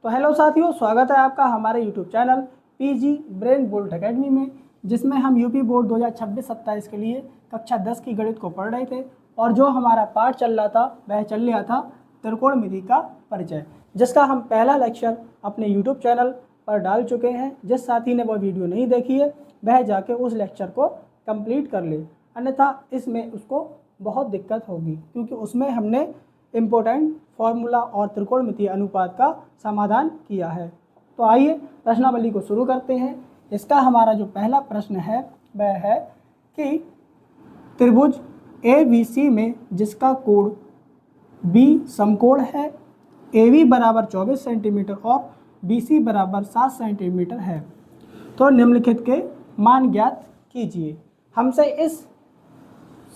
तो हेलो साथियों, स्वागत है आपका हमारे YouTube channel PG brain bolt academy में, जिसमें हम यूपी बोर्ड 2026-27 के लिए कक्षा 10 की गणित को पढ़ रहे थे। और जो हमारा पाठ चल रहा था वह चल रहा था त्रिकोणमिति का परिचय, जिसका हम पहला लेक्चर अपने यूट्यूब चैनल पर डाल चुके हैं। जिस साथी ने वह वीडियो नहीं देखी है वह जाके उस लेक्चर को कंप्लीट कर ले, अन्यथा इसमें उसको बहुत दिक्कत होगी, क्योंकि उसमें हमने इम्पोर्टेंट फॉर्मूला और त्रिकोणमितीय अनुपात का समाधान किया है। तो आइए प्रश्नावली को शुरू करते हैं। इसका हमारा जो पहला प्रश्न है वह है कि त्रिभुज ABC में जिसका कोण B समकोण है, AB बराबर 24 सेंटीमीटर और BC बराबर 7 सेंटीमीटर है, तो निम्नलिखित के मान ज्ञात कीजिए। हमसे इस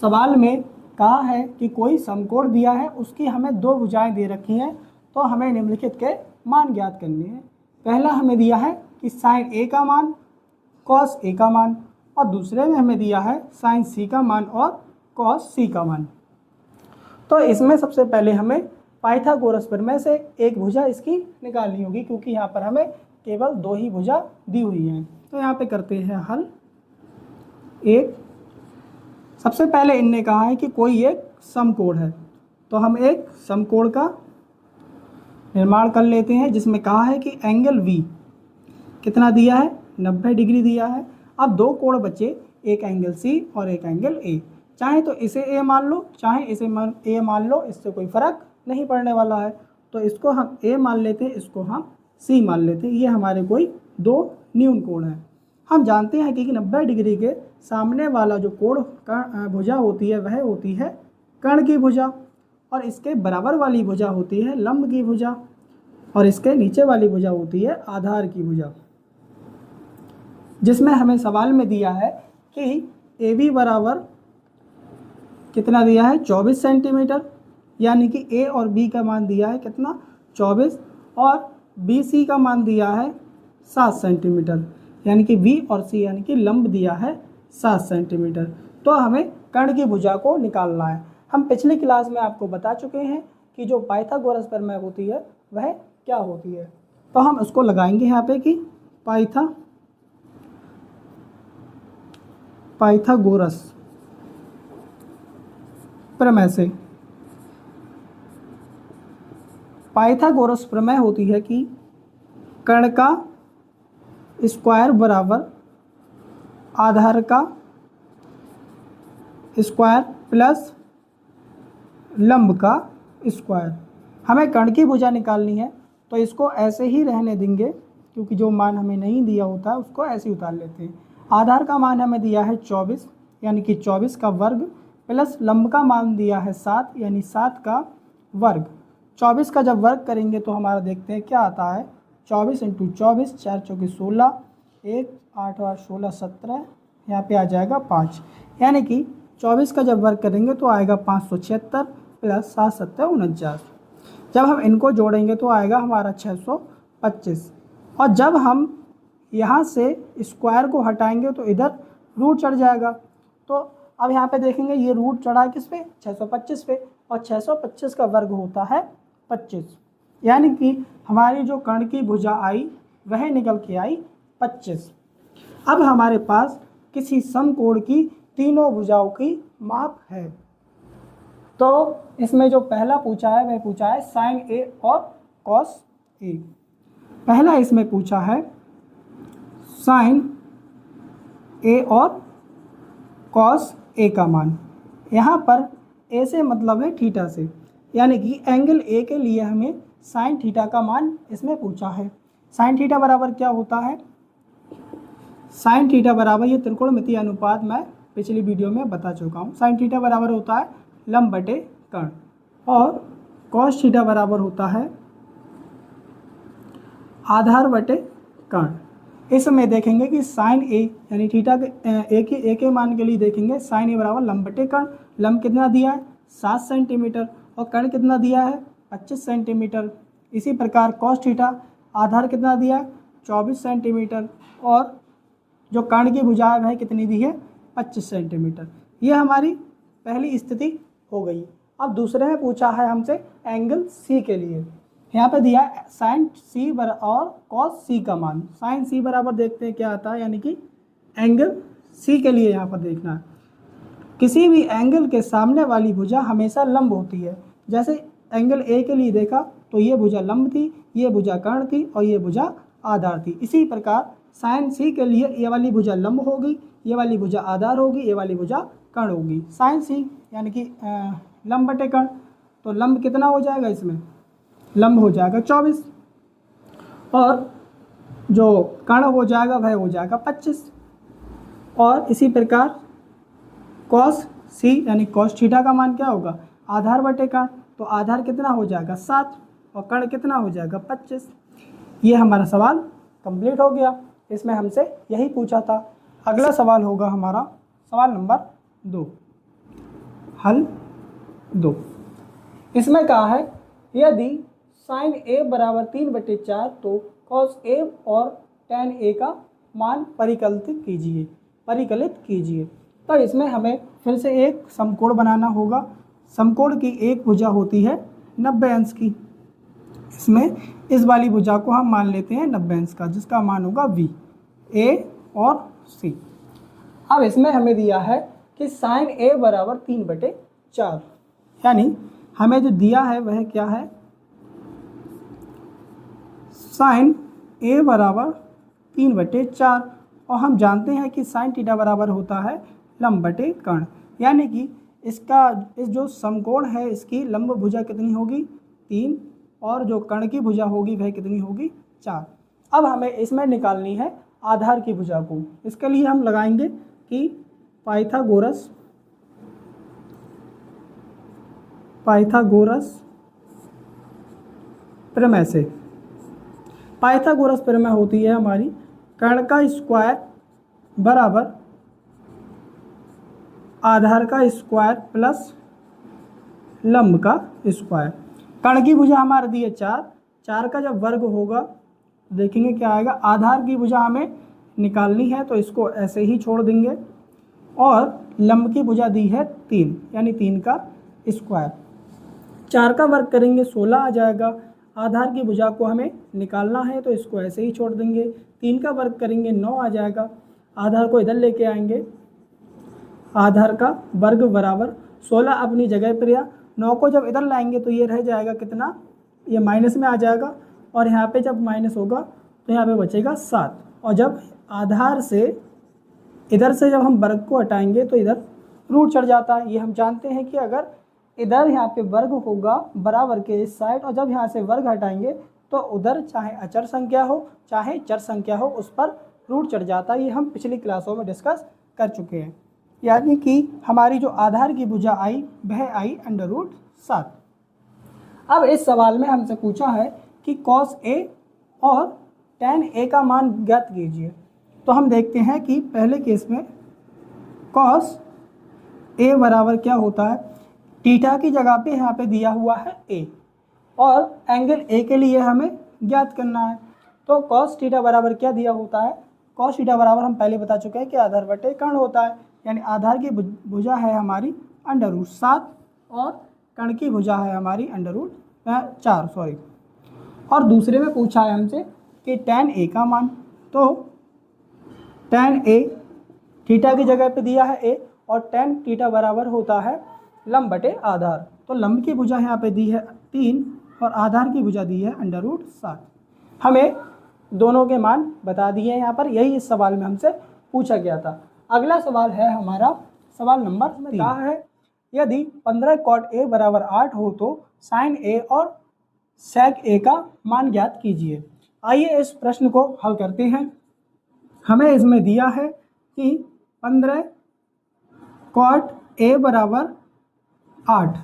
सवाल में कहा है कि कोई समकोण दिया है, उसकी हमें दो भुजाएं दे रखी हैं, तो हमें निम्नलिखित के मान ज्ञात करने हैं। पहला हमें दिया है कि साइन A का मान, कॉस A का मान, और दूसरे में हमें दिया है साइन C का मान और कॉस C का मान। तो इसमें सबसे पहले हमें पाइथागोरस प्रमेय से एक भुजा इसकी निकालनी होगी, क्योंकि यहाँ पर हमें केवल दो ही भुजा दी हुई हैं। तो यहाँ पे करते हैं हल। एक, सबसे पहले इनने कहा है कि कोई एक समकोण है, तो हम एक समकोण का निर्माण कर लेते हैं, जिसमें कहा है कि एंगल V कितना दिया है, 90 डिग्री दिया है। अब दो कोण बचे, एक एंगल C और एक एंगल A। चाहे तो इसे A मान लो, चाहे इसे A मान लो, इससे कोई फर्क नहीं पड़ने वाला है। तो इसको हम A मान लेते हैं, इसको हम C मान लेते हैं। ये हमारे कोई दो न्यून कोण है। हम जानते हैं कि 90 डिग्री के सामने वाला जो कोण भुजा होती है वह होती है कर्ण की भुजा, और इसके बराबर वाली भुजा होती है लंब की भुजा, और इसके नीचे वाली भुजा होती है आधार की भुजा। जिसमें हमें सवाल में दिया है कि AB बराबर कितना दिया है, 24 सेंटीमीटर, यानी कि A और B का मान दिया है कितना, 24, और BC का मान दिया है 7 सेंटीमीटर, यानी कि B और C यानी कि लंब दिया है 7 सेंटीमीटर। तो हमें कर्ण की भुजा को निकालना है। हम पिछली क्लास में आपको बता चुके हैं कि जो पाइथागोरस प्रमेय होती है वह क्या होती है। तो हम उसको लगाएंगे यहाँ पे कि पाइथागोरस प्रमेय से। पाइथागोरस प्रमेय होती है कि कर्ण का स्क्वायर बराबर आधार का स्क्वायर प्लस लंब का स्क्वायर। हमें कर्ण की भुजा निकालनी है, तो इसको ऐसे ही रहने देंगे, क्योंकि जो मान हमें नहीं दिया होता है उसको ऐसे ही उतार लेते हैं। आधार का मान हमें दिया है 24, यानी कि 24 का वर्ग, प्लस लंब का मान दिया है 7, यानी 7 का वर्ग। 24 का जब वर्ग करेंगे तो हमारा देखते हैं क्या आता है, 24 × 24, 4 चौके 16, 1 8 8 16 17, यहाँ पे आ जाएगा 5, यानी कि 24 का जब वर्ग करेंगे तो आएगा 576 प्लस 7 7 49। जब हम इनको जोड़ेंगे तो आएगा हमारा 625, और जब हम यहाँ से स्क्वायर को हटाएंगे तो इधर रूट चढ़ जाएगा। तो अब यहाँ पे देखेंगे ये रूट चढ़ा किस पे, 625 पे, और 625 का वर्ग होता है 25, यानी कि हमारी जो कर्ण की भुजा आई वह निकल के आई 25। अब हमारे पास किसी समकोण की तीनों भुजाओं की माप है। तो इसमें जो पहला पूछा है वह पूछा है साइन A और कॉस A। पहला इसमें पूछा है साइन A और कॉस A का मान। यहाँ पर A से मतलब है थीटा से, यानी कि एंगल A के लिए हमें साइन थीटा का मान इसमें पूछा है। साइन थीटा बराबर क्या होता है, साइन थीटा बराबर, ये त्रिकोणमितीय अनुपात मैं पिछली वीडियो में बता चुका हूँ। साइन थीटा बराबर होता है लंब बटे कर्ण, और कॉस थीटा बराबर होता है आधार बटे कर्ण। इसमें देखेंगे कि साइन A यानी थीटा के A के मान के लिए देखेंगे साइन A बराबर लंब बटे कर्ण। लंब कितना दिया है, 7 सेंटीमीटर, और कर्ण कितना दिया है, 25 सेंटीमीटर। इसी प्रकार कॉस थीटा आधार कितना दिया है, 24 सेंटीमीटर, और जो कर्ण की भुजा है वह कितनी दी है, 25 सेंटीमीटर। ये हमारी पहली स्थिति हो गई। अब दूसरे में पूछा है हमसे एंगल C के लिए। यहाँ पे दिया साइन सी और कॉस सी का मान। साइन सी बराबर देखते हैं क्या आता है, यानी कि एंगल सी के लिए यहाँ पर देखना है। किसी भी एंगल के सामने वाली भुजा हमेशा लंब होती है। जैसे एंगल ए के लिए देखा तो ये भुजा लंब थी, ये भुजा कर्ण थी और ये भुजा आधार थी। इसी प्रकार साइन सी के लिए ये वाली भुजा लंब होगी, ये वाली भुजा आधार होगी, ये वाली भुजा कर्ण होगी। साइन सी यानी कि लंब बटे कर्ण, तो लंब कितना हो जाएगा, इसमें लंब हो जाएगा 24 और जो कर्ण हो जाएगा वह हो जाएगा 25। और इसी प्रकार कॉस सी यानी कॉस थीटा का मान क्या होगा, आधार बटे कर्ण, तो आधार कितना हो जाएगा 7 और कर्ण कितना हो जाएगा 25। ये हमारा सवाल कंप्लीट हो गया। इसमें हमसे यही पूछा था। अगला सवाल होगा हमारा सवाल नंबर 2, हल 2। इसमें कहा है यदि साइन ए बराबर 3/4 तो कॉस ए और टेन ए का मान परिकलित कीजिए। तो इसमें हमें फिर से एक समकोण बनाना होगा। समकोण की एक भुजा होती है 90 अंश की। इसमें इस वाली भुजा को हम मान लेते हैं 90 अंश का, जिसका मान होगा v, a और c। अब इसमें हमें दिया है कि साइन a बराबर 3/4, यानी हमें जो दिया है वह क्या है, साइन a बराबर 3/4 और हम जानते हैं कि साइन थीटा बराबर होता है लंब बटे कर्ण, यानी कि इस जो समकोण है इसकी लंब भुजा कितनी होगी 3 और जो कर्ण की भुजा होगी वह कितनी होगी 4। अब हमें इसमें निकालनी है आधार की भुजा को। इसके लिए हम लगाएंगे कि पाइथागोरस प्रमेय से। पाइथागोरस प्रमेय होती है हमारी कर्ण का स्क्वायर बराबर आधार का स्क्वायर प्लस लंब का स्क्वायर। कर्ण की भुजा हमारे दी है 4 का जब वर्ग होगा देखेंगे क्या आएगा। आधार की भुजा हमें निकालनी है तो इसको ऐसे ही छोड़ देंगे और लंब की भुजा दी है 3 यानी 3 का स्क्वायर। 4 का वर्ग करेंगे 16 आ जाएगा। आधार की भुजा को हमें निकालना है तो इसको ऐसे ही छोड़ देंगे। 3 का वर्ग करेंगे 9 आ जाएगा। आधार को इधर लेके आएंगे, आधार का वर्ग बराबर 16 अपनी जगह पर या 9 को जब इधर लाएंगे तो ये रह जाएगा कितना, ये माइनस में आ जाएगा और यहाँ पे जब माइनस होगा तो यहाँ पे बचेगा 7। और जब आधार से इधर से जब हम वर्ग को हटाएंगे तो इधर रूट चढ़ जाता है। ये हम जानते हैं कि अगर इधर यहाँ पे वर्ग होगा बराबर के इस साइड और जब यहाँ से वर्ग हटाएंगे तो उधर चाहे अचर संख्या हो चाहे चर संख्या हो उस पर रूट चढ़ जाता है। ये हम पिछली क्लासों में डिस्कस कर चुके हैं। यानी कि हमारी जो आधार की भुजा आई वह आई √7। अब इस सवाल में हमसे पूछा है कि cos a और tan a का मान ज्ञात कीजिए। तो हम देखते हैं कि पहले केस में cos a बराबर क्या होता है, थीटा की जगह पे यहाँ पे दिया हुआ है a और एंगल a के लिए हमें ज्ञात करना है। तो cos थीटा बराबर क्या दिया होता है, cos थीटा बराबर हम पहले बता चुके हैं कि आधार बटे कर्ण होता है, यानी आधार की भुजा है हमारी √7 और कर्ण की भुजा है हमारी √4 और दूसरे में पूछा है हमसे कि tan a का मान। तो tan a थीटा की जगह पे दिया है a और tan थीटा बराबर होता है लंब बटे आधार। तो लंब की भुजा यहाँ पे दी है 3 और आधार की भुजा दी है √7। हमें दोनों के मान बता दिए यहाँ पर, यही इस सवाल में हमसे पूछा गया था। अगला सवाल है हमारा सवाल नंबर 3। कहा है यदि 15 cot a बराबर 8 हो तो sin a और sec a का मान ज्ञात कीजिए। आइए इस प्रश्न को हल करते हैं। हमें इसमें दिया है कि 15 cot a बराबर 8।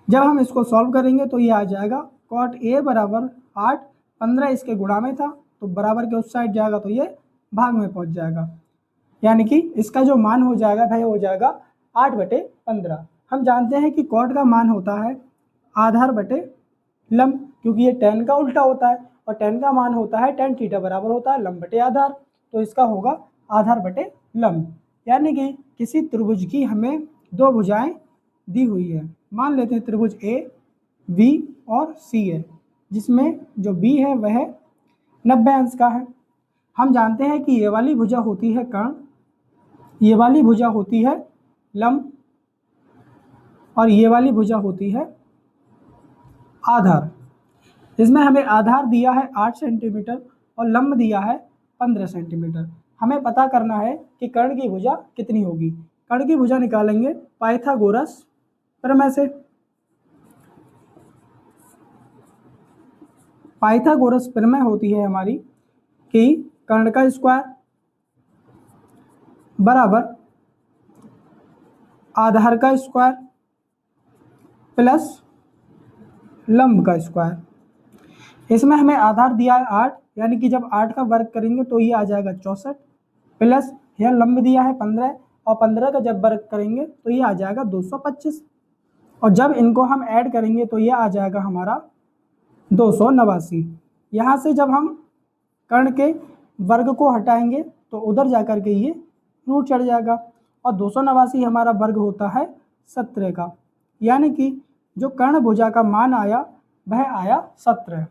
जब हम इसको सॉल्व करेंगे तो ये आ जाएगा cot a बराबर 8, 15 इसके गुणा में था तो बराबर के उस साइड जाएगा तो ये भाग में पहुंच जाएगा, यानी कि इसका जो मान हो जाएगा वह हो जाएगा 8/15। हम जानते हैं कि कॉट का मान होता है आधार बटे लंब, क्योंकि ये tan का उल्टा होता है और tan का मान होता है tan थीटा बराबर होता है लंब बटे आधार, तो इसका होगा आधार बटे लंब। यानी कि किसी त्रिभुज की हमें 2 भुजाएं दी हुई है। मान लेते हैं त्रिभुज A, B और C है। जिसमें जो बी है वह 90 अंश का है। हम जानते हैं कि ये वाली भुजा होती है कर्ण, ये वाली भुजा होती है लंब और ये वाली भुजा होती है आधार। इसमें हमें आधार दिया है 8 सेंटीमीटर और लंब दिया है 15 सेंटीमीटर। हमें पता करना है कि कर्ण की भुजा कितनी होगी। कर्ण की भुजा निकालेंगे पाइथागोरस प्रमेय से। पाइथागोरस प्रमेय होती है हमारी कि कर्ण का स्क्वायर बराबर आधार का स्क्वायर प्लस लंब का स्क्वायर। इसमें हमें आधार दिया है 8, यानी कि जब 8 का वर्ग करेंगे तो ये आ जाएगा 64, प्लस यह लंब दिया है 15 और 15 का जब वर्ग करेंगे तो ये आ जाएगा 225 और जब इनको हम ऐड करेंगे तो ये आ जाएगा हमारा 289। यहाँ से जब हम कर्ण के वर्ग को हटाएंगे तो उधर जाकर के ये रूट चढ़ जाएगा और 289 हमारा वर्ग होता है 17 का, यानी कि जो कर्ण भुजा का मान आया वह आया 17।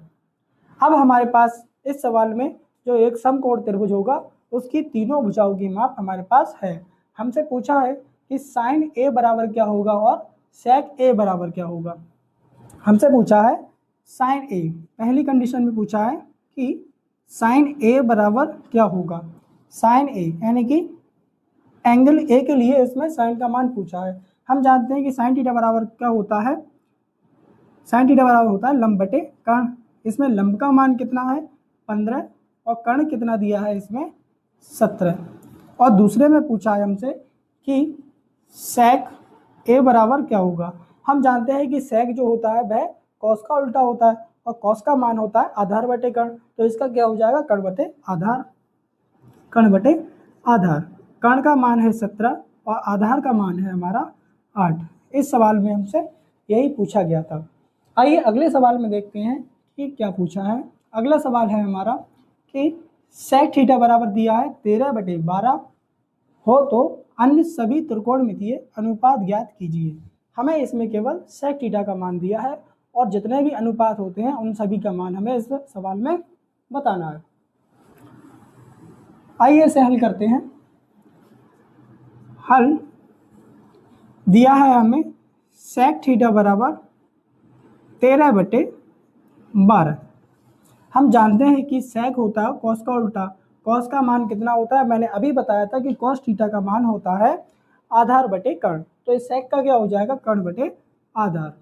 अब हमारे पास इस सवाल में जो एक समकोण त्रिभुज होगा उसकी तीनों भुजाओं की माप हमारे पास है। हमसे पूछा है कि साइन ए बराबर क्या होगा और सेक ए बराबर क्या होगा। हमसे पूछा है साइन ए, पहली कंडीशन में पूछा है कि साइन ए बराबर क्या होगा। साइन ए यानी कि एंगल ए के लिए इसमें साइन का मान पूछा है। हम जानते हैं कि साइन थीटा बराबर क्या होता है, साइन थीटा बराबर होता है लंब बटे कर्ण। इसमें लंब का मान कितना है 15 और कर्ण कितना दिया है इसमें 17। और दूसरे में पूछा है हमसे कि सेक ए बराबर क्या होगा। हम जानते हैं कि सेक जो होता है वह कॉस का उल्टा होता है और कॉस का मान होता है आधार बटे कर्ण, तो इसका क्या हो जाएगा कर्ण बटे आधार। कर्ण बटे आधार, कर्ण का मान है 17 और आधार का मान है हमारा 8। इस सवाल में हमसे यही पूछा गया था। आइए अगले सवाल में देखते हैं कि क्या पूछा है। अगला सवाल है हमारा कि सेक थीटा बराबर दिया है 13/12 हो तो अन्य सभी त्रिकोणमितीय अनुपात ज्ञात कीजिए। हमें इसमें केवल सेक थीटा का मान दिया है और जितने भी अनुपात होते हैं उन सभी का मान हमें इस सवाल में बताना है। आइए इसे हल करते हैं। हल दिया है हमें सेक थीटा बराबर 13/12। हम जानते हैं कि सेक होता है कॉस का उल्टा। कॉस का मान कितना होता है, मैंने अभी बताया था कि कॉस थीटा का मान होता है आधार बटे कर्ण, तो इस सेक का क्या हो जाएगा कर्ण बटे आधार।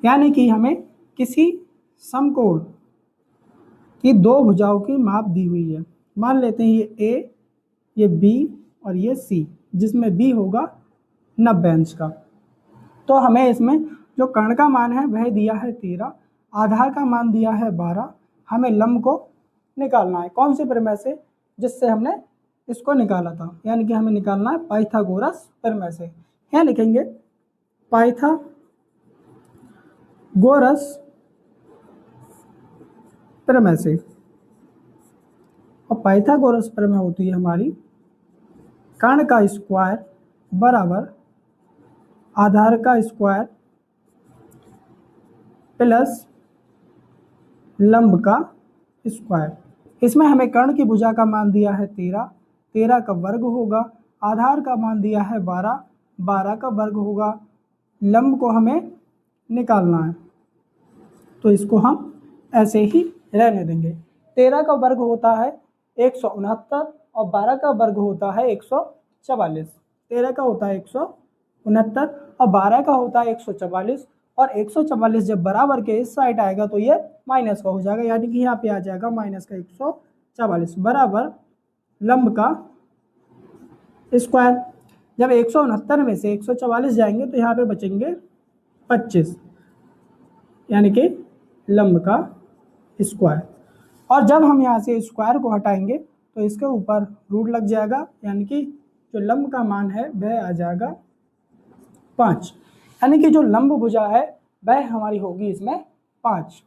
यानी कि हमें किसी समकोण की दो भुजाओं की माप दी हुई है। मान लेते हैं ये ए, ये बी और ये सी, जिसमें बी होगा 90 अंश का। तो हमें इसमें जो कर्ण का मान है वह दिया है 13, आधार का मान दिया है 12। हमें लंब को निकालना है। कौन से प्रमेय से, जिससे हमने इसको निकाला था, यानी कि हमें निकालना है पाइथागोरस प्रमेय से। यहाँ लिखेंगे पाइथागोरस प्रमेय से। और पाइथागोरस प्रमेय होती है हमारी कर्ण का स्क्वायर बराबर आधार का स्क्वायर प्लस लंब का स्क्वायर। इसमें हमें कर्ण की भुजा का मान दिया है 13, 13 का वर्ग होगा, आधार का मान दिया है 12, 12 का वर्ग होगा, लंब को हमें निकालना है तो इसको हम ऐसे ही रहने देंगे। 13 का वर्ग होता है 169 और 12 का वर्ग होता है 144। 13 का होता है 169 और 12 का होता है 144 और 144 जब बराबर के इस साइड आएगा तो ये माइनस का हो जाएगा, यानी कि यहाँ पे आ जाएगा माइनस का 144 बराबर लंब का स्क्वायर। जब 169 में से 144 जाएंगे तो यहाँ पे बचेंगे 25, यानी कि लंब का स्क्वायर। और जब हम यहाँ से स्क्वायर को हटाएंगे तो इसके ऊपर रूट लग जाएगा, यानी कि जो लंब का मान है वह आ जाएगा 5, यानी कि जो लंब भुजा है वह हमारी होगी इसमें 5।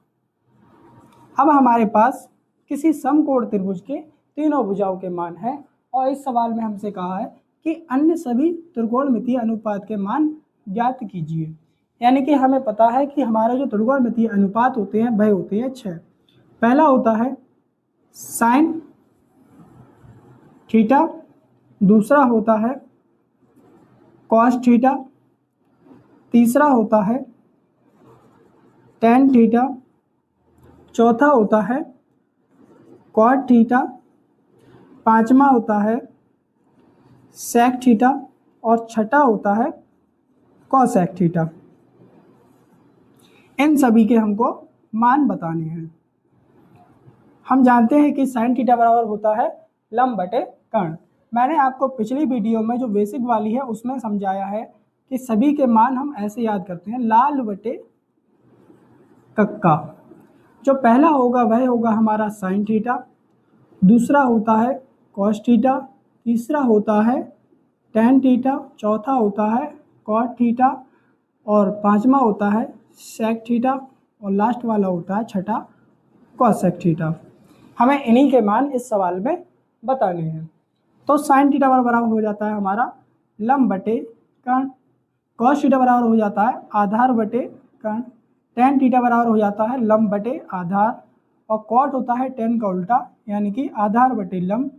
अब हमारे पास किसी समकोण त्रिभुज के तीनों भुजाओं के मान हैं और इस सवाल में हमसे कहा है कि अन्य सभी त्रिकोणमितीय अनुपात के मान ज्ञात कीजिए। यानी कि हमें पता है कि हमारे जो त्रिकोणमितीय अनुपात होते हैं वह होते हैं 6। पहला होता है साइन थीटा, दूसरा होता है कॉस थीटा, तीसरा होता है टेन थीटा, चौथा होता है कॉट थीटा, पांचवा होता है सेक थीटा और छठा होता है कॉसेक थीटा। इन सभी के हमको मान बताने हैं। हम जानते हैं कि साइन थीटा बराबर होता है लंब बटे कर्ण। मैंने आपको पिछली वीडियो में जो बेसिक वाली है उसमें समझाया है कि सभी के मान हम ऐसे याद करते हैं, लाल बटे कक्का। जो पहला होगा वह होगा हमारा साइन थीटा, दूसरा होता है कॉस थीटा, तीसरा होता है टेन थीटा, चौथा होता है कॉट थीटा और पांचवा होता है सेक थीटा और लास्ट वाला होता है छठा कॉसेक थीटा। हमें इन्हीं के मान इस सवाल में बताने हैं। तो साइन थीटा बराबर हो जाता है हमारा लंब बटे कर्ण, कॉस थीटा बराबर हो जाता है आधार बटे कर्ण, टेन थीटा बराबर हो जाता है लंब बटे आधार और कॉट होता है टेन का उल्टा यानी कि आधार बटे लंब,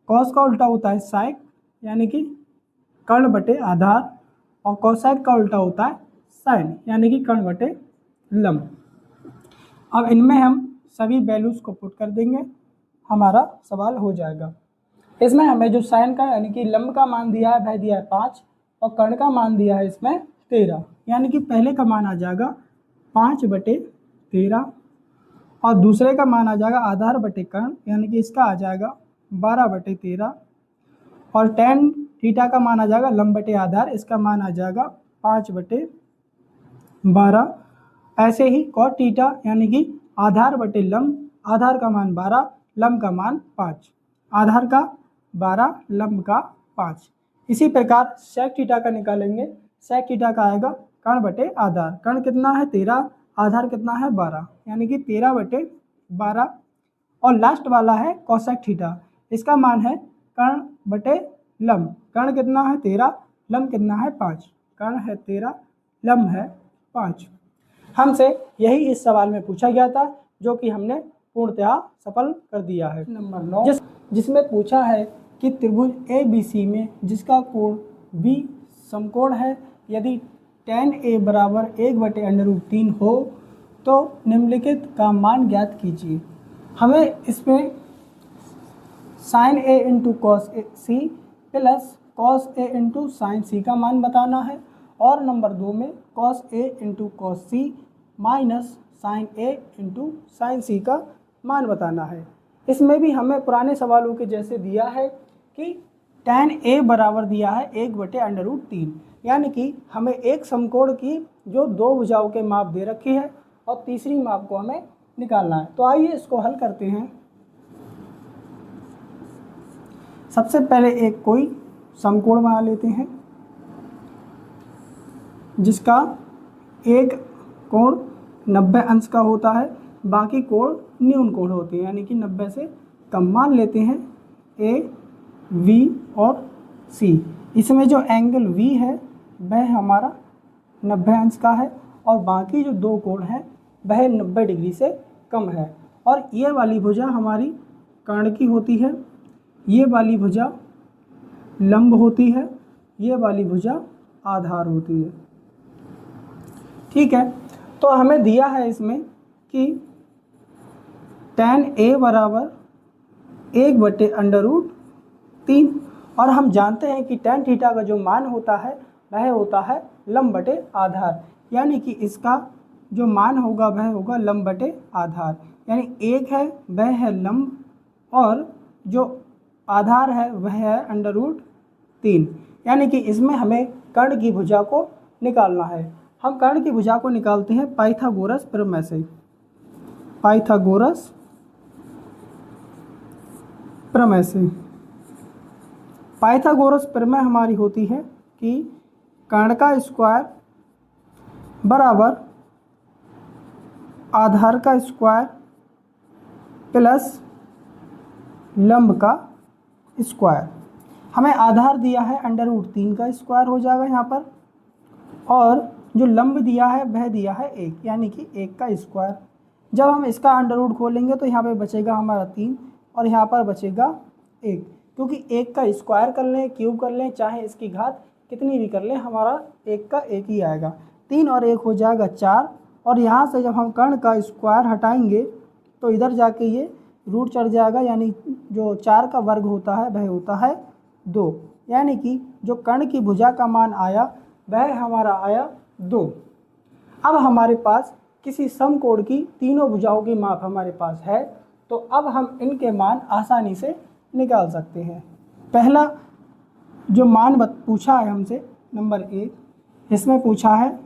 कॉस का उल्टा होता है साइक यानी कि कर्ण बटे आधार और कॉसेक का उल्टा होता है साइन यानी कि कर्ण बटे लंब। अब इनमें हम सभी वैल्यूज़ को पुट कर देंगे, हमारा सवाल हो जाएगा। इसमें हमें जो साइन का यानी कि लंब का मान दिया है वह दिया है 5 और कर्ण का मान दिया है इसमें 13 यानी कि पहले का मान आ जाएगा 5 बटे 13 और दूसरे का मान आ जाएगा आधार बटे कर्ण यानी कि इसका आ जाएगा 12 बटे 13 और टेन थीटा का मान आ जाएगा लंब बटे आधार, इसका मान आ जाएगा 5 बटे 12। ऐसे ही कॉट थीटा यानी कि आधार बटे लंब, आधार का मान 12, लंब का मान 5, आधार का 12, लंब का 5। इसी प्रकार सेक थीटा का निकालेंगे, सेक थीटा का आएगा कर्ण बटे आधार, कर्ण कितना है 13, आधार कितना है 12 यानी कि 13 बटे 12 और लास्ट वाला है कॉसेक थीटा, इसका मान है कर्ण बटे लंब, कर्ण कितना है 13, लंब कितना है 5, कर्ण है 13, लंब है 5। हमसे यही इस सवाल में पूछा गया था जो कि हमने पूर्णतः सफल कर दिया है। नंबर 9 जिसमें पूछा है कि त्रिभुज ABC में जिसका कोण B समकोण है, यदि tan A बराबर 1/√3 हो तो निम्नलिखित का मान ज्ञात कीजिए। हमें इसमें sin A into cos C plus cos A into sine C का मान बताना है और नंबर 2 में cos A into cos C minus sign A into sine C का मान बताना है। इसमें भी हमें पुराने सवालों के जैसे दिया है कि tan A बराबर दिया है 1/√3 यानी कि हमें एक समकोण की जो दो भुजाओं के माप दे रखी है और तीसरी माप को हमें निकालना है। तो आइए इसको हल करते हैं। सबसे पहले एक कोई समकोण बना लेते हैं जिसका एक कोण 90 अंश का होता है, बाकी कोण न्यून कोण होते हैं यानी कि 90 से कम। मान लेते हैं A, V और C। इसमें जो एंगल V है वह हमारा 90 अंश का है और बाकी जो दो कोण हैं वह 90 डिग्री से कम है और ये वाली भुजा हमारी कर्ण की होती है, ये वाली भुजा लंब होती है, ये वाली भुजा आधार होती है। ठीक है, तो हमें दिया है इसमें कि tan A बराबर 1/√3 और हम जानते हैं कि tan थीटा का जो मान होता है वह होता है लंब बटे आधार यानी कि इसका जो मान होगा वह होगा लंब बटे आधार यानी एक है वह है लंब और जो आधार है वह है √3 यानी कि इसमें हमें कर्ण की भुजा को निकालना है। हम कर्ण की भुजा को निकालते हैं पाइथागोरस प्रमेय से। पाइथागोरस प्रमेय से पाइथागोरस प्रमेय हमारी होती है कि कर्ण का स्क्वायर बराबर आधार का स्क्वायर प्लस लंब का स्क्वायर। हमें आधार दिया है √3 का स्क्वायर हो जाएगा यहाँ पर और जो लंब दिया है वह दिया है 1, यानी कि 1 का स्क्वायर। जब हम इसका अंडर रूट खोलेंगे तो यहाँ पे बचेगा हमारा 3 और यहाँ पर बचेगा 1, क्योंकि 1 का स्क्वायर कर लें, क्यूब कर लें, चाहे इसकी घात कितनी भी कर लें, हमारा 1 का 1 ही आएगा। 3 और 1 हो जाएगा 4, और यहाँ से जब हम कर्ण का स्क्वायर हटाएंगे तो इधर जाके ये रूट चढ़ जाएगा, यानी जो 4 का वर्ग होता है वह होता है 2, यानी कि जो कर्ण की भुजा का मान आया वह हमारा आया 2। अब हमारे पास किसी समकोण की तीनों भुजाओं की माप हमारे पास है, तो अब हम इनके मान आसानी से निकाल सकते हैं। पहला जो मान पूछा है हमसे नंबर 1, इसमें पूछा है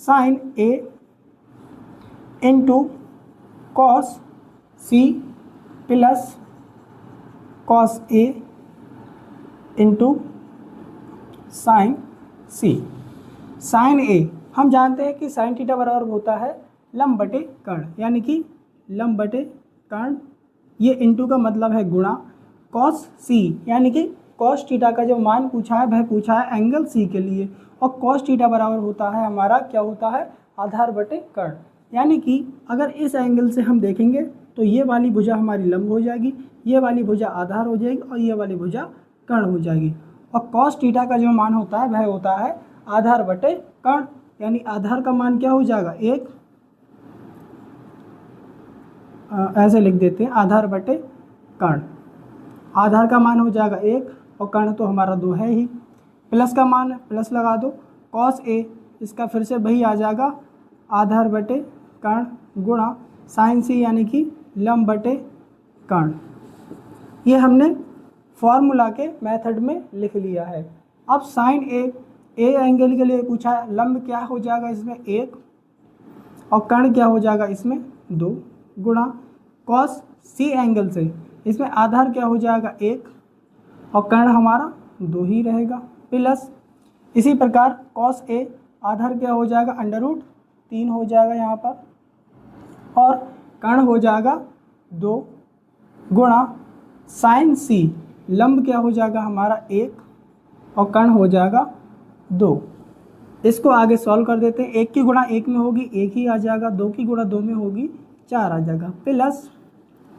sine A into cos C plus cos A into sine C। Sine A हम जानते हैं कि साइन थीटा बराबर होता है लंब बटे कर्ण, यानी कि लंब बटे कर्ण, ये इंटू का मतलब है गुणा। कॉस C यानी कि कॉस थीटा का जो मान पूछा है वह पूछा है एंगल C के लिए, और कॉस थीटा बराबर होता है हमारा क्या होता है आधार बटे कर्ण, यानी कि अगर इस एंगल से हम देखेंगे तो ये वाली भुजा हमारी लंब हो जाएगी, ये वाली भुजा आधार हो जाएगी और ये वाली भुजा कर्ण हो जाएगी। और कॉस थीटा का जो मान होता है वह होता है आधार बटे कर्ण, यानी आधार का मान क्या हो जाएगा 1, ऐसे लिख देते हैं आधार बटे कर्ण। आधार का मान हो जाएगा 1 और कर्ण तो हमारा 2 है ही, प्लस का मान प्लस लगा दो, कॉस A इसका फिर से वही आ जाएगा आधार बटे कर्ण गुणा साइन C यानी कि लंब बटे कर्ण। ये हमने फॉर्मूला के मेथड में लिख लिया है। अब साइन A एंगल के लिए पूछा है, लंब क्या हो जाएगा इसमें 1 और कर्ण क्या हो जाएगा इसमें 2 गुणा कॉस C एंगल से इसमें आधार क्या हो जाएगा 1 और कर्ण हमारा 2 ही रहेगा, प्लस इसी प्रकार कॉस A आधार क्या हो जाएगा अंडर रूट 3 हो जाएगा यहाँ पर, और कर्ण हो जाएगा 2 गुणा साइन C लंब क्या हो जाएगा हमारा 1 और कर्ण हो जाएगा 2। इसको आगे सॉल्व कर देते हैं, 1 की गुणा 1 में होगी 1 ही आ जाएगा, 2 की गुणा 2 में होगी 4 आ जाएगा, प्लस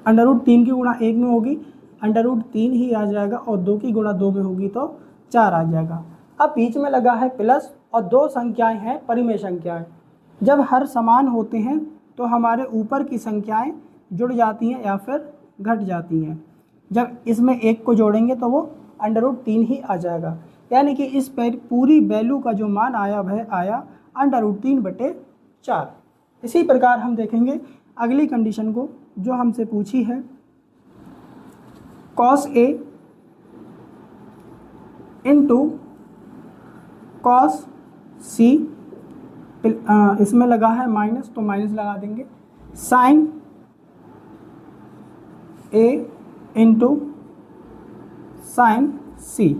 अंडर रूट 3 की गुणा 1 में होगी अंडर रूट 3 ही आ जाएगा, और 2 की गुणा 2 में होगी तो 4 आ जाएगा। अब बीच में लगा है प्लस और 2 संख्याएं हैं परिमेय संख्याएं। जब हर समान होते हैं तो हमारे ऊपर की संख्याएं जुड़ जाती हैं या फिर घट जाती हैं। जब इसमें 1 को जोड़ेंगे तो वो अंडर रूट 3 ही आ जाएगा, यानी कि इस पर पूरी वैल्यू का जो मान आया वह आया अंडर रूट 3 बटे 4। इसी प्रकार हम देखेंगे अगली कंडीशन को जो हमसे पूछी है, cos A into cos C, इसमें लगा है माइनस तो माइनस लगा देंगे, sine A into sine C।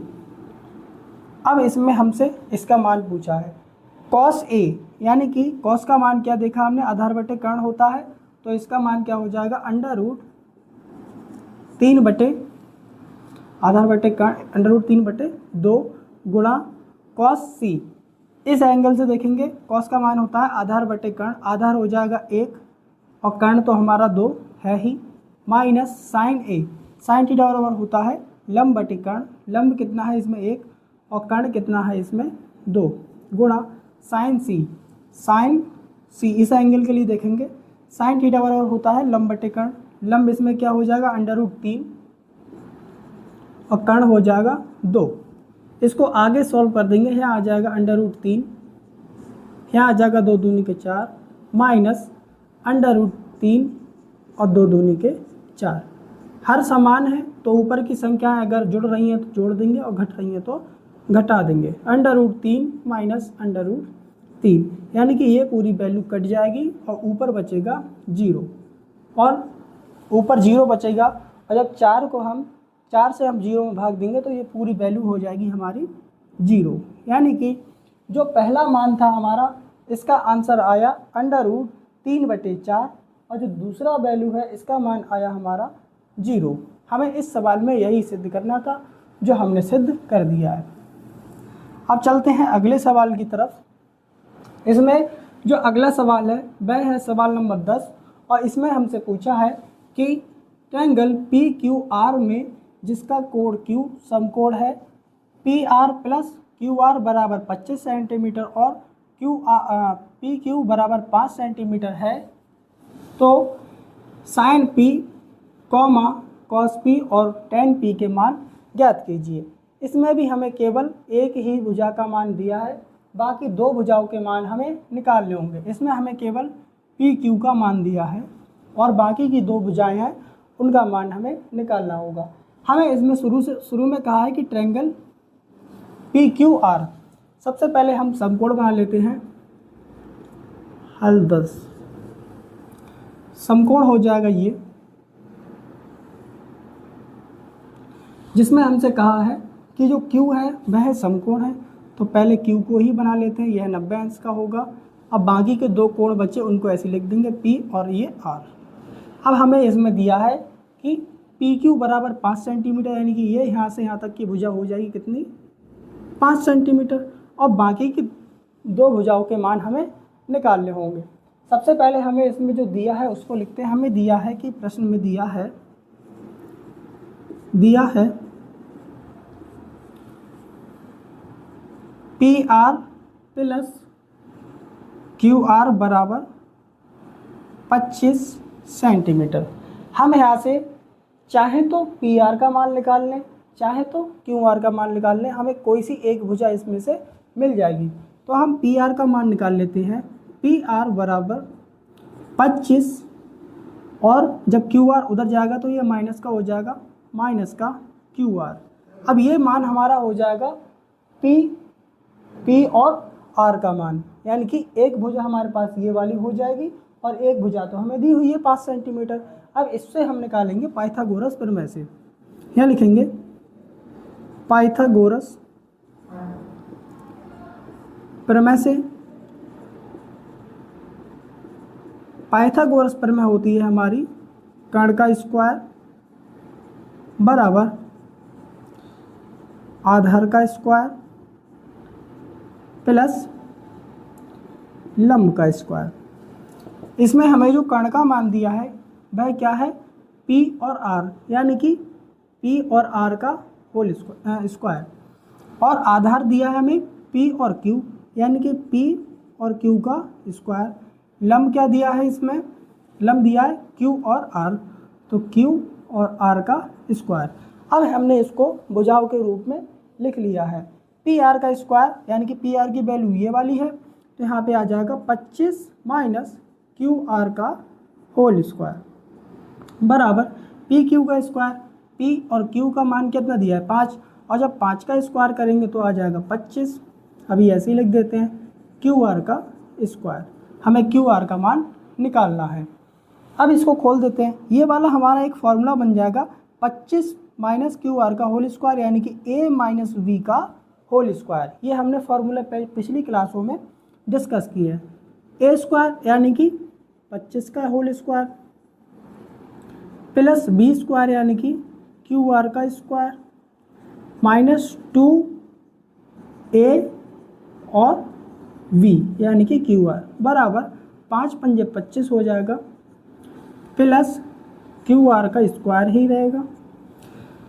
अब इसमें हमसे इसका मान पूछा है कॉस A, यानी कि कॉस का मान क्या देखा हमने आधार बटे कर्ण होता है, तो इसका मान क्या हो जाएगा अंडर रूट 3 बटे आधार बटे कर्ण अंडर रूट 3 बटे 2 गुणा कॉस C। इस एंगल से देखेंगे कॉस का मान होता है आधार बटे कर्ण, आधार हो जाएगा 1 और कर्ण तो हमारा 2 है ही, minus sign A, sign theta बराबर होता है लंब बटे कर्ण, लंब कितना है इसमें 1 और कर्ण कितना है इसमें 2 गुणा साइन C। साइन C इस एंगल के लिए देखेंगे साइन थीटा बराबर होता है लंब बटे कर्ण, लंब इसमें क्या हो जाएगा अंडर रूट 3 और कर्ण हो जाएगा 2। इसको आगे सॉल्व कर देंगे, यहाँ आ जाएगा अंडर रूट 3, यहाँ आ जाएगा 2 दूनी के 4 माइनस अंडर रूट 3 और 2 दूनी के 4। हर समान है तो ऊपर की संख्याएं अगर जुड़ रही हैं तो जोड़ देंगे और घट रही हैं तो घटा देंगे। Under root 3 minus under root 3, यानी कि ये पूरी वैल्यू कट जाएगी और ऊपर बचेगा 0, और ऊपर 0 बचेगा, और जब 4 से हम 0 में भाग देंगे तो ये पूरी वैल्यू हो जाएगी हमारी 0, यानी कि जो पहला मान था हमारा इसका आंसर आया अंडर रूट 3 बटे 4, और जो दूसरा वैल्यू है इसका मान आया हमारा 0। हमें इस सवाल में यही सिद्ध करना था जो हमने सिद्ध कर दिया है। अब चलते हैं अगले सवाल की तरफ। इसमें जो अगला सवाल है वह है सवाल नंबर 10 और इसमें हमसे पूछा है कि ट्रायंगल पी क्यू आर में जिसका कोण Q समकोण है P R plus Q R बराबर 25 सेंटीमीटर और पी क्यू बराबर 5 सेंटीमीटर है, तो sine P comma cos P और टेन P के मान ज्ञात कीजिए। इसमें भी हमें केवल एक ही भुजा का मान दिया है, बाकी दो भुजाओं के मान हमें निकालने होंगे। इसमें हमें केवल पी क्यू का मान दिया है और बाकी की दो भुजाएं हैं उनका मान हमें निकालना होगा। हमें इसमें शुरू में कहा है कि ट्रायंगल पी क्यू आर, सबसे पहले हम समकोण बना लेते हैं। हल 10 समकोण हो जाएगा ये, जिसमें हमसे कहा है कि जो Q है वह समकोण है, तो पहले Q को ही बना लेते हैं, यह 90 अंश का होगा। अब बाकी के दो कोण बचे उनको ऐसे लिख देंगे P और ये R। अब हमें इसमें दिया है कि PQ बराबर 5 सेंटीमीटर, यानी कि ये यहाँ से यहाँ तक की भुजा हो जाएगी कितनी, 5 सेंटीमीटर, और बाकी की दो भुजाओं के मान हमें निकालने होंगे। सबसे पहले हमें इसमें जो दिया है उसको लिखते हैं। हमें दिया है कि प्रश्न में दिया है P R plus Q R बराबर 25 सेंटीमीटर। हम यहाँ से चाहे तो पी आर का मान निकाल लें, चाहे तो क्यू आर का मान निकाल लें, हमें कोई सी एक भुजा इसमें से मिल जाएगी। तो हम पी आर का मान निकाल लेते हैं। पी आर बराबर 25 और जब क्यू आर उधर जाएगा तो ये माइनस का हो जाएगा, माइनस का क्यू आर। अब ये मान हमारा हो जाएगा पी और आर का मान, यानी कि एक भुजा हमारे पास ये वाली हो जाएगी और एक भुजा तो हमें दी हुई है 5 सेंटीमीटर। अब इससे हम निकालेंगे पाइथागोरस प्रमेय से। यहाँ लिखेंगे पाइथागोरस प्रमेय से। पाइथागोरस प्रमेय होती है हमारी कर्ण का स्क्वायर बराबर आधार का स्क्वायर प्लस लंब का स्क्वायर। इसमें हमें जो कर्ण का मान दिया है वह क्या है, P और R, यानी कि P और R का होल स्क्वायर, और आधार दिया है हमें P और Q, यानी कि P और Q का स्क्वायर। लंब क्या दिया है, इसमें लंब दिया है Q और R, तो Q और R का स्क्वायर। अब हमने इसको भुजाओं के रूप में लिख लिया है। पी आर का स्क्वायर, यानी कि पी आर की वैल्यू ये वाली है, तो यहाँ पे आ जाएगा 25 माइनस क्यू आर का होल स्क्वायर बराबर पी क्यू का स्क्वायर। पी और क्यू का मान कितना दिया है, 5, और जब 5 का स्क्वायर करेंगे तो आ जाएगा 25। अभी ऐसे ही लिख देते हैं क्यू आर का स्क्वायर। हमें क्यू आर का मान निकालना है। अब इसको खोल देते हैं। ये वाला हमारा एक फॉर्मूला बन जाएगा 25 माइनस क्यू आर का होल स्क्वायर, यानी कि ए माइनस वी का होल स्क्वायर। ये हमने फॉर्मूला पिछली क्लासों में डिस्कस किया है। ए स्क्वायर यानी कि 25 का whole square plus B square यानी कि क्यू आर का स्क्वायर माइनस 2a और v यानी कि क्यू आर बराबर 5 पंजे 25 हो जाएगा, प्लस क्यू आर का स्क्वायर ही रहेगा।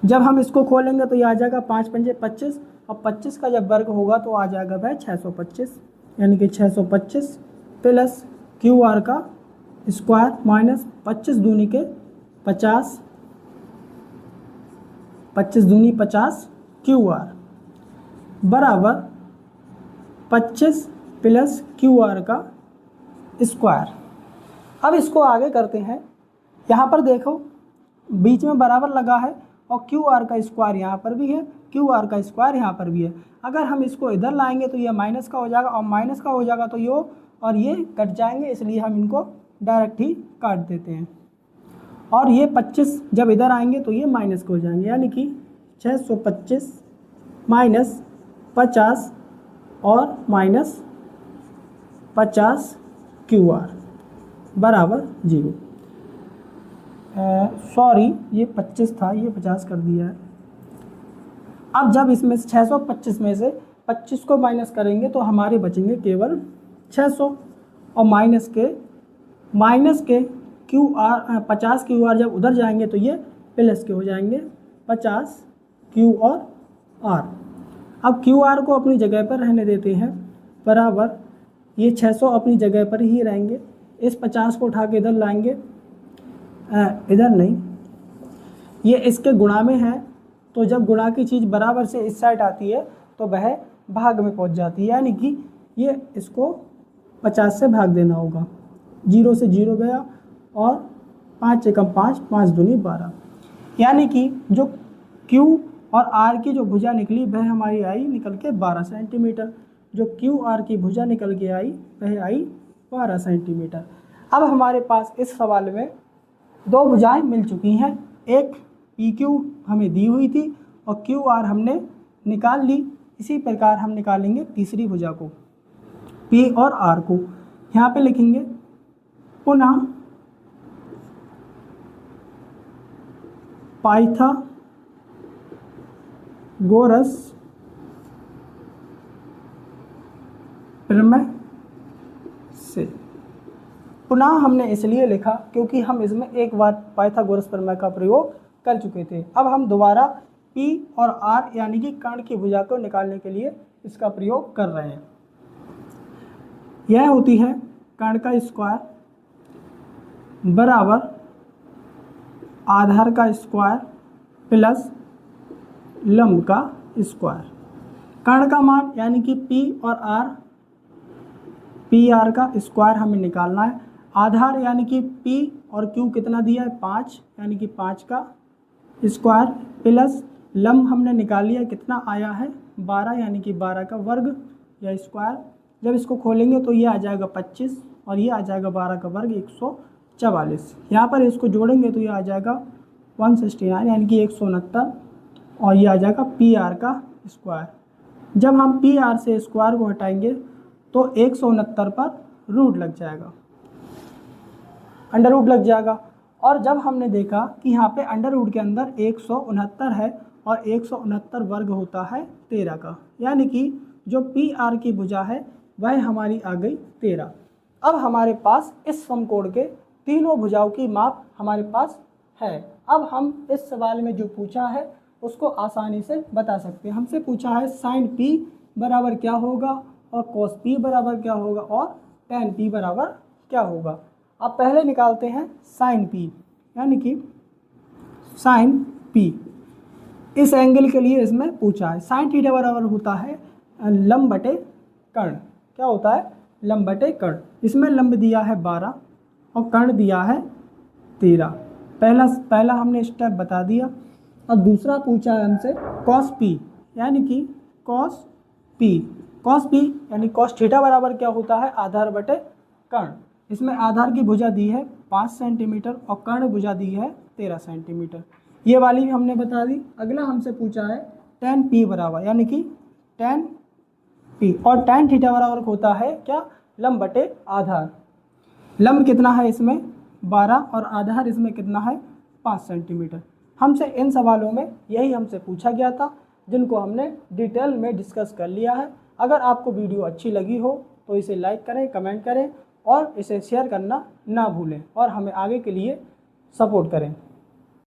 जब हम इसको खोलेंगे तो ये आ जाएगा 5 पंजे 25, और 25 का जब वर्ग होगा तो आ जाएगा वह 625, यानी कि 625 प्लस क्यू आर का स्क्वायर माइनस 25 दूनी के 50, 25 दूनी 50 क्यू आर बराबर 25 प्लस क्यू आर का स्क्वायर। अब इसको आगे करते हैं। यहाँ पर देखो बीच में बराबर लगा है और क्यू आर का स्क्वायर यहाँ पर भी है, क्यू आर का स्क्वायर यहाँ पर भी है। अगर हम इसको इधर लाएंगे तो ये माइनस का हो जाएगा, और माइनस का हो जाएगा तो ये और ये कट जाएंगे, इसलिए हम इनको डायरेक्ट ही काट देते हैं। और ये 25 जब इधर आएंगे तो ये माइनस के हो जाएंगे, यानी कि 625 माइनस 50 और माइनस 50 क्यू आर बराबर 0। सॉरी, ये 25 था, ये 50 कर दिया है। अब जब इसमें से 625 में से 25 को माइनस करेंगे तो हमारे बचेंगे केवल 600 और माइनस के क्यू आर 50 क्यू आर जब उधर जाएंगे तो ये प्लस के हो जाएंगे 50 क्यू और आर। अब क्यू आर को अपनी जगह पर रहने देते हैं, बराबर ये 600 अपनी जगह पर ही रहेंगे। इस 50 को उठा के इधर लाएंगे, इधर नहीं, ये इसके गुणा में है, तो जब गुणा की चीज़ बराबर से इस साइड आती है तो वह भाग में पहुंच जाती है, यानी कि ये इसको 50 से भाग देना होगा। 0 से 0 गया और 5 एकम 5, 5 दूनी 12, यानी कि जो Q और R की जो भुजा निकली वह हमारी आई निकल के 12 सेंटीमीटर। जो QR की भुजा निकल के आई वह आई 12 सेंटीमीटर। अब हमारे पास इस सवाल में दो भुजाएं मिल चुकी हैं, एक PQ हमें दी हुई थी और QR हमने निकाल ली। इसी प्रकार हम निकालेंगे तीसरी भुजा को, P और R को। यहाँ पे लिखेंगे पुनः पाइथागोरस प्रमेय से। पुनः हमने इसलिए लिखा क्योंकि हम इसमें एक बार पाइथागोरस प्रमेय का प्रयोग कर चुके थे। अब हम दोबारा P और R यानी कि कर्ण की भुजा को निकालने के लिए इसका प्रयोग कर रहे हैं। यह होती है कर्ण का स्क्वायर बराबर आधार का स्क्वायर प्लस लंब का स्क्वायर। कर्ण का मान यानी कि P और R, PR का स्क्वायर हमें निकालना है। आधार यानी कि P और Q कितना दिया है 5, यानी कि 5 का स्क्वायर प्लस लंब हमने निकाल लिया, कितना आया है 12, यानी कि 12 का वर्ग या स्क्वायर। जब इसको खोलेंगे तो ये आ जाएगा 25 और ये आ जाएगा 12 का वर्ग 144। यहाँ पर इसको जोड़ेंगे तो ये आ जाएगा 169, यानी कि 169 और ये आ जाएगा PR का स्क्वायर। जब हम PR से स्क्वायर को हटाएंगे तो 169 पर रूट लग जाएगा, अंडर रूट लग जाएगा। और जब हमने देखा कि यहाँ पे अंडर रूट के अंदर 169 है और 169 वर्ग होता है 13 का, यानी कि जो PR की भुजा है वह हमारी आ गई 13। अब हमारे पास इस समकोण के तीनों भुजाओं की माप हमारे पास है। अब हम इस सवाल में जो पूछा है उसको आसानी से बता सकते हैं। हमसे पूछा है साइन P बराबर क्या होगा और कॉस P बराबर क्या होगा और tan P बराबर क्या होगा। अब पहले निकालते हैं साइन P, यानी कि साइन P इस एंगल के लिए इसमें पूछा है। साइन थीटा बराबर होता है लंब बटे कर्ण। क्या होता है? लंब बटे कर्ण। इसमें लंब दिया है 12 और कर्ण दिया है 13। पहला हमने स्टेप बता दिया। अब दूसरा पूछा है हमसे कॉस P, यानी कि कॉस P यानी कॉस थीटा बराबर क्या होता है? आधार बटे कर्ण। इसमें आधार की भुजा दी है 5 सेंटीमीटर और कर्ण भुजा दी है 13 सेंटीमीटर। ये वाली भी हमने बता दी। अगला हमसे पूछा है tan P बराबर, यानी कि tan P और tan थीटा बराबर होता है क्या? लंब बटे आधार। लंब कितना है इसमें? 12 और आधार इसमें कितना है? 5 सेंटीमीटर। हमसे इन सवालों में यही हमसे पूछा गया था, जिनको हमने डिटेल में डिस्कस कर लिया है। अगर आपको वीडियो अच्छी लगी हो तो इसे लाइक करें, कमेंट करें और इसे शेयर करना ना भूलें और हमें आगे के लिए सपोर्ट करें।